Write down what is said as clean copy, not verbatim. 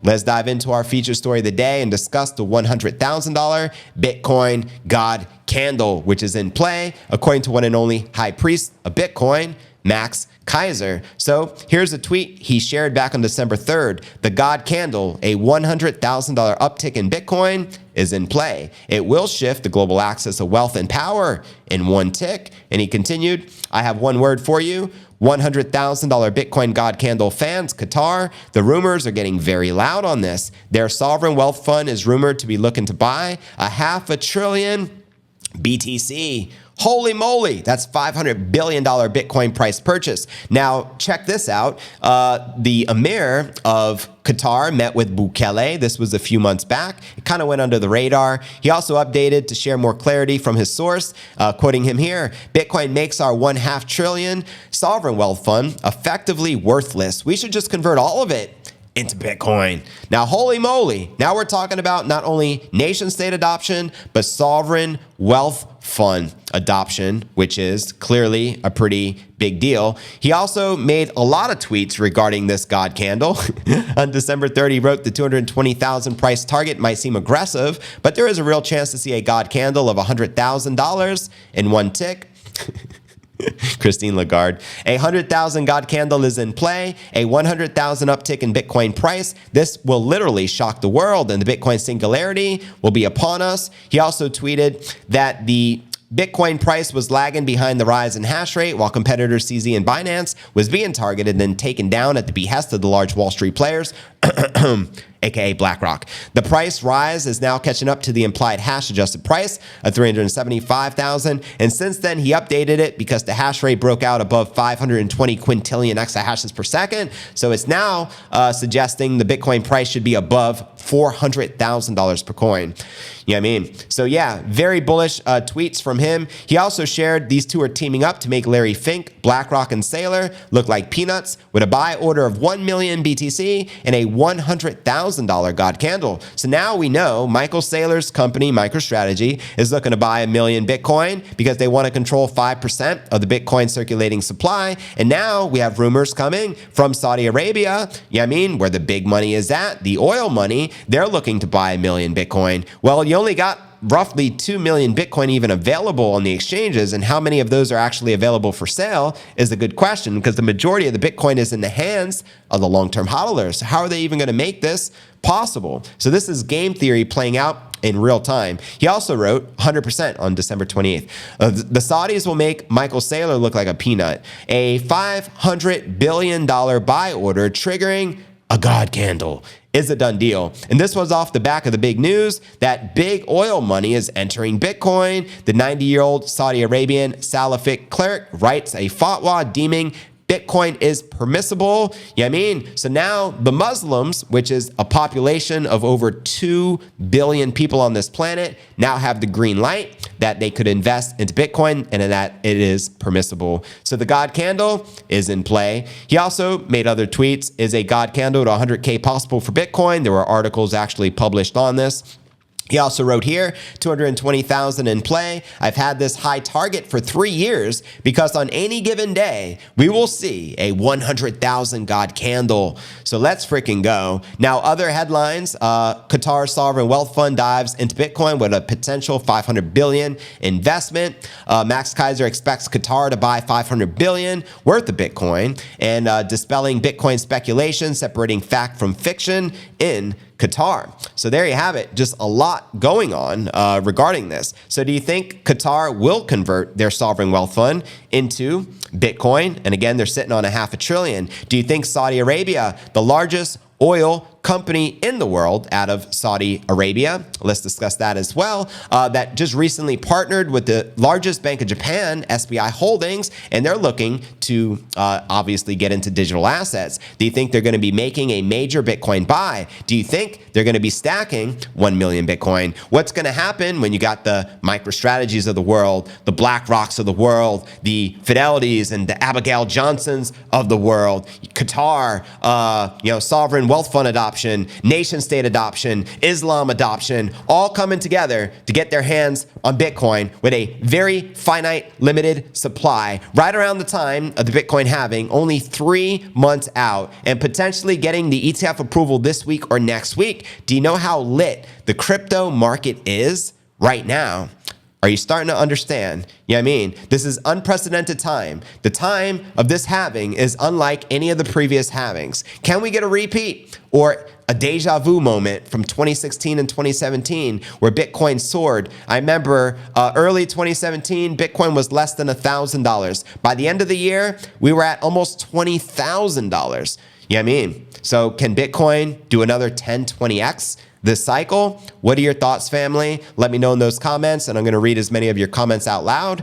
Let's dive into our feature story of the day and discuss the $100,000 Bitcoin God candle, which is in play, according to one and only high priest of Bitcoin, Max Keiser. So here's a tweet he shared back on December 3rd. The God candle, a $100,000 uptick in Bitcoin, is in play. It will shift the global axis of wealth and power in one tick. And he continued, I have one word for you. $100,000 Bitcoin God candle fans, Qatar. The rumors are getting very loud on this. Their sovereign wealth fund is rumored to be looking to buy $500 billion BTC. Holy moly, that's $500 billion Bitcoin price purchase. Now, check this out. The Emir of Qatar met with Bukele. This was a few months back. It kind of went under the radar. He also updated to share more clarity from his source, quoting him here, Bitcoin makes our $500 billion sovereign wealth fund effectively worthless. We should just convert all of it into Bitcoin. Now, holy moly, now we're talking about not only nation state adoption, but sovereign wealth fund adoption, which is clearly a pretty big deal. He also made a lot of tweets regarding this God candle. On December 3rd, he wrote the 220,000 price target might seem aggressive, but there is a real chance to see a God candle of $100,000 in one tick. Christine Lagarde. A 100,000 God candle is in play. A 100,000 uptick in Bitcoin price. This will literally shock the world, and the Bitcoin singularity will be upon us. He also tweeted that the Bitcoin price was lagging behind the rise in hash rate, while competitors CZ and Binance was being targeted and then taken down at the behest of the large Wall Street players, aka BlackRock. The price rise is now catching up to the implied hash adjusted price of 375,000. And since then, he updated it because the hash rate broke out above 520 quintillion exahashes per second. So it's now suggesting the Bitcoin price should be above $400,000 per coin. You know what I mean? So yeah, very bullish tweets from him. He also shared these two are teaming up to make Larry Fink, BlackRock, and Saylor look like peanuts with a buy order of 1 million BTC and a $100,000 God candle. So now we know Michael Saylor's company, MicroStrategy, is looking to buy 1 million Bitcoin because they want to control 5% of the Bitcoin circulating supply. And now we have rumors coming from Saudi Arabia, you know what I mean, where the big money is at, the oil money. They're looking to buy 1 million Bitcoin. Well, you only got roughly 2 million Bitcoin even available on the exchanges, and how many of those are actually available for sale is a good question, because the majority of the Bitcoin is in the hands of the long-term hodlers. So how are they even going to make this possible? So this is game theory playing out in real time. He also wrote 100% on December 28th. The Saudis will make Michael Saylor look like a peanut. A $500 billion buy order triggering a God candle is a done deal. And this was off the back of the big news that big oil money is entering Bitcoin. The 90-year-old Saudi Arabian Salafist cleric writes a fatwa deeming Bitcoin is permissible. You know what I mean? So now the Muslims, which is a population of over 2 billion people on this planet, now have the green light that they could invest into Bitcoin and that it is permissible. So the God candle is in play. He also made other tweets. Is a God candle to 100K possible for Bitcoin? There were articles actually published on this. He also wrote here, 220,000 in play. I've had this high target for 3 years because on any given day, we will see a 100,000 God candle. So let's freaking go. Now, other headlines, Qatar Sovereign Wealth Fund dives into Bitcoin with a potential 500 billion investment. Max Keiser expects Qatar to buy 500 billion worth of Bitcoin, and dispelling Bitcoin speculation, separating fact from fiction in Qatar. So there you have it. Just a lot going on regarding this. So do you think Qatar will convert their sovereign wealth fund into Bitcoin? And again, they're sitting on $500 billion. Do you think Saudi Arabia, the largest oil company in the world out of Saudi Arabia, let's discuss that as well, that just recently partnered with the largest bank of Japan, SBI Holdings, and they're looking to obviously get into digital assets. Do you think they're going to be making a major Bitcoin buy? Do you think they're going to be stacking 1 million Bitcoin? What's going to happen when you got the MicroStrategies of the world, the BlackRocks of the world, the Fidelities and the Abigail Johnsons of the world, Qatar, sovereign wealth fund adoption, adoption, nation state adoption, Islam adoption, all coming together to get their hands on Bitcoin with a very finite, limited supply right around the time of the Bitcoin halving, only 3 months out, and potentially getting the ETF approval this week or next week. Do you know how lit the crypto market is right now? Are you starting to understand? Yeah, I mean, this is unprecedented time. The time of this halving is unlike any of the previous halvings. Can we get a repeat or a deja vu moment from 2016 and 2017 where Bitcoin soared? I remember early 2017, Bitcoin was less than $1,000. By the end of the year, we were at almost $20,000. Yeah, I mean, so can Bitcoin do another 10, 20x? This cycle? What are your thoughts, family? Let me know in those comments, and I'm going to read as many of your comments out loud